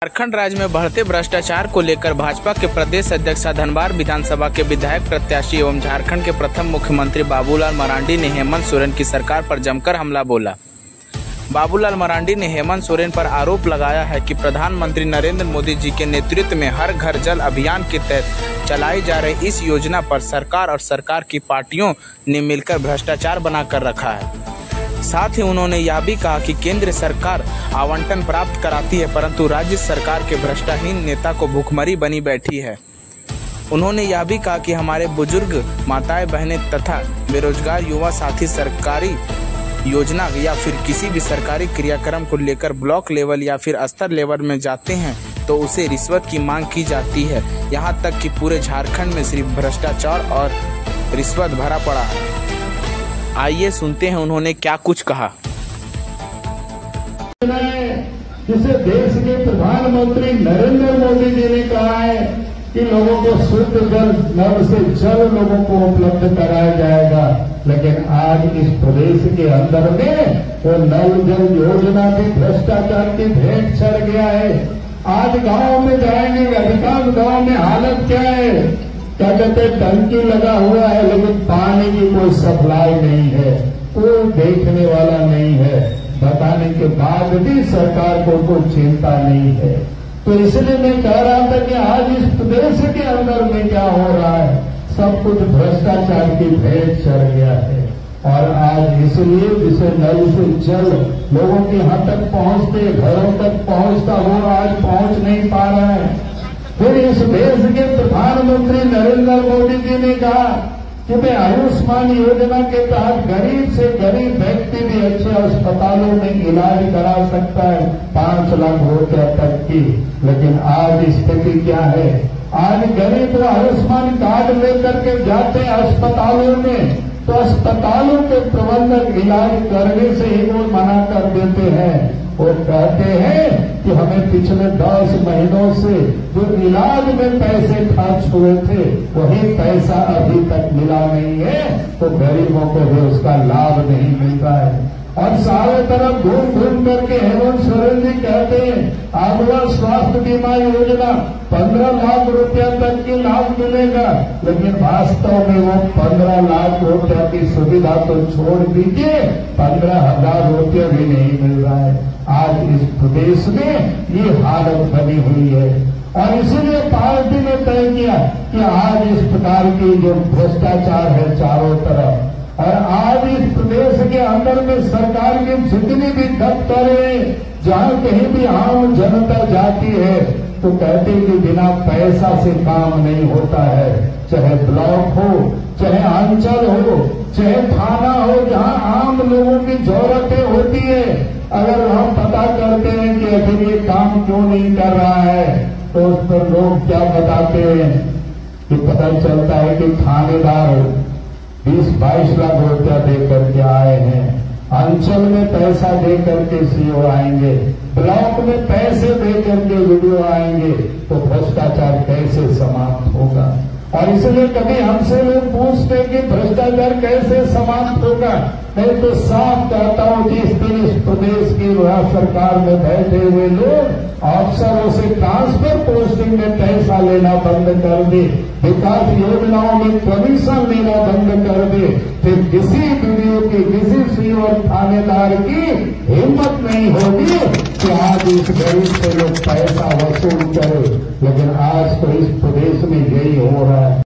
झारखंड राज्य में बढ़ते भ्रष्टाचार को लेकर भाजपा के प्रदेश अध्यक्ष धनबाद विधानसभा के विधायक प्रत्याशी एवं झारखंड के प्रथम मुख्यमंत्री बाबूलाल मरांडी ने हेमंत सोरेन की सरकार पर जमकर हमला बोला। बाबूलाल मरांडी ने हेमंत सोरेन पर आरोप लगाया है कि प्रधानमंत्री नरेंद्र मोदी जी के नेतृत्व में हर घर जल अभियान के तहत चलाई जा रही इस योजना पर सरकार और सरकार की पार्टियों ने मिलकर भ्रष्टाचार बनाकर रखा है। साथ ही उन्होंने यह भी कहा कि केंद्र सरकार आवंटन प्राप्त कराती है, परंतु राज्य सरकार के भ्रष्टाहीन नेता को भूखमरी बनी बैठी है। उन्होंने यह भी कहा कि हमारे बुजुर्ग, माताएं, बहनें तथा बेरोजगार युवा साथी सरकारी योजना या फिर किसी भी सरकारी क्रियाक्रम को लेकर ब्लॉक लेवल या फिर स्तर लेवल में जाते हैं तो उसे रिश्वत की मांग की जाती है। यहाँ तक कि पूरे झारखंड में सिर्फ भ्रष्टाचार और रिश्वत भरा पड़ा है। आइए सुनते हैं उन्होंने क्या कुछ कहा। जिसे देश के प्रधानमंत्री नरेंद्र मोदी जी ने कहा है कि लोगों को शुद्ध जल, नल से जल लोगों को उपलब्ध कराया जाएगा, लेकिन आज इस प्रदेश के अंदर में वो नल जल योजना भी भ्रष्टाचार की भेंट चढ़ गया है। आज गांव में जाएंगे, अधिकांश गांव में हालत क्या है, क्या कहते टंकी लगा हुआ है लेकिन पानी की कोई सप्लाई नहीं है, कोई देखने वाला नहीं है, बताने के बाद भी सरकार को कोई चिंता नहीं है। तो इसलिए मैं कह रहा था कि आज इस प्रदेश के अंदर में क्या हो रहा है, सब कुछ भ्रष्टाचार की भेंट चढ़ गया है। और आज इसलिए जिसे नल से जल लोगों के यहाँ तक पहुंचते, घरों तक पहुंचता हो, आज पहुंच नहीं पा रहा है। फिर इस देश के प्रधानमंत्री नरेंद्र मोदी जी ने कहा कि मैं आयुष्मान योजना के तहत गरीब से गरीब व्यक्ति भी अच्छे अस्पतालों में इलाज करा सकता है, 5 लाख रुपया तक की। लेकिन आज स्थिति क्या है, आज गरीब तो आयुष्मान कार्ड लेकर के जाते हैं अस्पतालों में, तो अस्पतालों के प्रबंधक इलाज करने से ही वो मना कर देते हैं। वो कहते हैं कि हमें पिछले 10 महीनों से जो इलाज में पैसे खर्च हुए थे वही पैसा अभी तक मिला नहीं है, तो गरीबों को भी उसका लाभ नहीं मिल रहा है। और सारे तरफ घूम घूम करके हेमंत सोरेन जी कहते हैं आगवा स्वास्थ्य बीमा योजना 15 लाख रुपया तक की लाभ मिलेगा, लेकिन वास्तव में वो 15 लाख रुपया की सुविधा तो छोड़ दीजिए, 15,000 रुपया भी नहीं मिल रहा है। आज इस प्रदेश में ये हालत बनी हुई है और इसीलिए पार्टी ने तय किया कि आज इस प्रकार की जो भ्रष्टाचार है चारों तरफ, और आज इस प्रदेश के अंदर में सरकार की जितनी भी दफ्तरें, जहां कहीं भी आम जनता जाती है तो कहते हैं कि बिना पैसा से काम नहीं होता है, चाहे ब्लॉक हो, चाहे अंचल हो, चाहे थाना हो, जहां आम लोगों की जरूरतें होती है। अगर हम पता करते हैं कि अभी ये काम क्यों नहीं कर रहा है तो उस पर लोग क्या बताते हैं कि पता चलता है कि थानेदार 20-22 लाख रुपया दे करके आए हैं, अंचल में पैसा दे करके सीओ आएंगे, ब्लॉक में पैसे दे करके वीडियो आएंगे, तो भ्रष्टाचार कैसे समाप्त होगा। और इसलिए कभी हमसे लोग पूछते कि भ्रष्टाचार कैसे समाप्त होगा, मैं तो साफ कहता हूं जिस दिन इस प्रदेश की सरकार में बैठे हुए लोग अफसरों से ट्रांसफर पोस्टिंग में पैसा लेना बंद कर दे, विकास योजनाओं में कमीशन लेना बंद कर दे, फिर किसी वीडियो की, किसी सीओ और थानेदार की हिम्मत नहीं होगी कि आज इस गरीब से लोग पैसा वसूल करे। लेकिन आज तो इस प्रदेश में यही हो रहा है।